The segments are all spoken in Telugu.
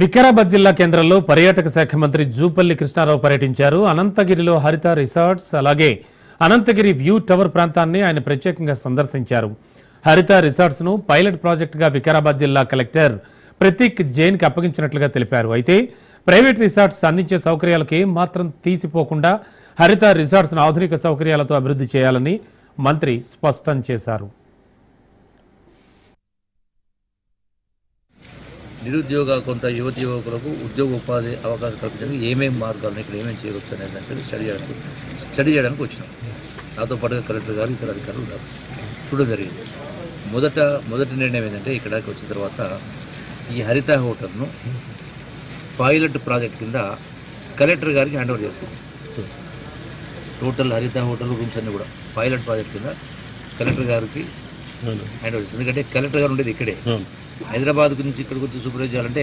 వికారాబాద్ జిల్లా కేంద్రంలో పర్యాటక శాఖ మంత్రి జూపల్లి కృష్ణారావు పర్యటించారు. అనంతగిరిలో హరిత రిసార్ట్స్ అలాగే అనంతగిరి వ్యూ టవర్ ప్రాంతాన్ని ఆయన ప్రత్యేకంగా సందర్శించారు. హరిత రిసార్ట్స్ ను పైలట్ ప్రాజెక్టుగా వికారాబాద్ జిల్లా కలెక్టర్ ప్రతీక్ జైన్ కి అప్పగించినట్లుగా తెలిపారు. అయితే ప్రైవేట్ రిసార్ట్స్ అందించే సౌకర్యాలకు ఏం మాత్రం తీసిపోకుండా హరిత రిసార్ట్స్ ను ఆధునిక సౌకర్యాలతో అభివృద్ధి చేయాలని మంత్రి స్పష్టం చేశారు. నిరుద్యోగ కొంత యువతి యువకులకు ఉద్యోగ ఉపాధి అవకాశం కల్పించడానికి ఏమేమి మార్గాలను ఇక్కడ ఏమేమి చేయవచ్చు అనేది దానికి స్టడీ చేయడానికి వచ్చినాం. నాతో పాటుగా కలెక్టర్ గారు ఇక్కడ అధికారులు ఉన్నారు. చూడడం జరిగింది. మొదటి నిర్ణయం ఏంటంటే ఇక్కడికి వచ్చిన తర్వాత ఈ హరిత హోటల్ను పైలట్ ప్రాజెక్ట్ కింద కలెక్టర్ గారికి హ్యాండ్ ఓవర్ చేస్తాం. టోటల్ హరిత హోటల్ రూమ్స్ అన్నీ కూడా పైలట్ ప్రాజెక్ట్ కింద కలెక్టర్ గారికి హ్యాండ్ ఓవర్ చేస్తుంది. ఎందుకంటే కలెక్టర్ గారు ఉండేది ఇక్కడే. హైదరాబాద్ నుంచి ఇక్కడికి వచ్చి సూపర్వైజ్ చేయాలంటే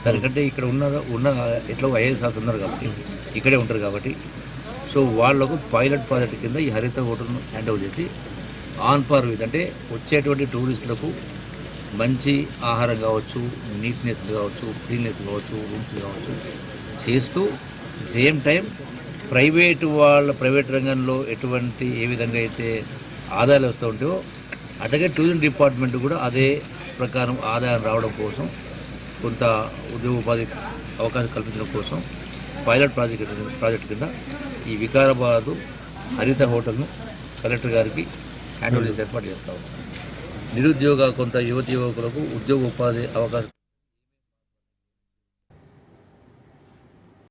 దానికంటే ఇక్కడ ఉన్న ఎట్లా ఐఏఎస్ ఆఫీసర్ ఉన్నారు కాబట్టి ఇక్కడే ఉంటారు కాబట్టి సో వాళ్లకు పైలట్ ప్రాజెక్ట్ కింద ఈ హరిత హోటల్ను హ్యాండ్ ఓవర్ చేసి ఆన్ పార్ విత్ అంటే వచ్చేటువంటి టూరిస్టులకు మంచి ఆహారం కావచ్చు, నీట్నెస్ కావచ్చు, క్లీన్నెస్ కావచ్చు, రూమ్స్ కావచ్చు చేస్తూ సేమ్ టైం ప్రైవేట్ రంగంలో ఏ విధంగా అయితే ఆదాయాలు వస్తూ ఉంటాయో అట్లాగే టూరిజం డిపార్ట్మెంట్ కూడా అదే ప్రకారం ఆదాయం రావడం కోసం కొంత ఉద్యోగ ఉపాధి అవకాశం కల్పించడం కోసం పైలట్ ప్రాజెక్ట్ కింద ఈ వికారాబాదు హరిత హోటల్ను కలెక్టర్ గారికి హ్యాండ్ ఓవర్ చేసి ఏర్పాటు చేస్తాము. నిరుద్యోగ కొంత యువతి యువకులకు ఉద్యోగ ఉపాధి అవకాశం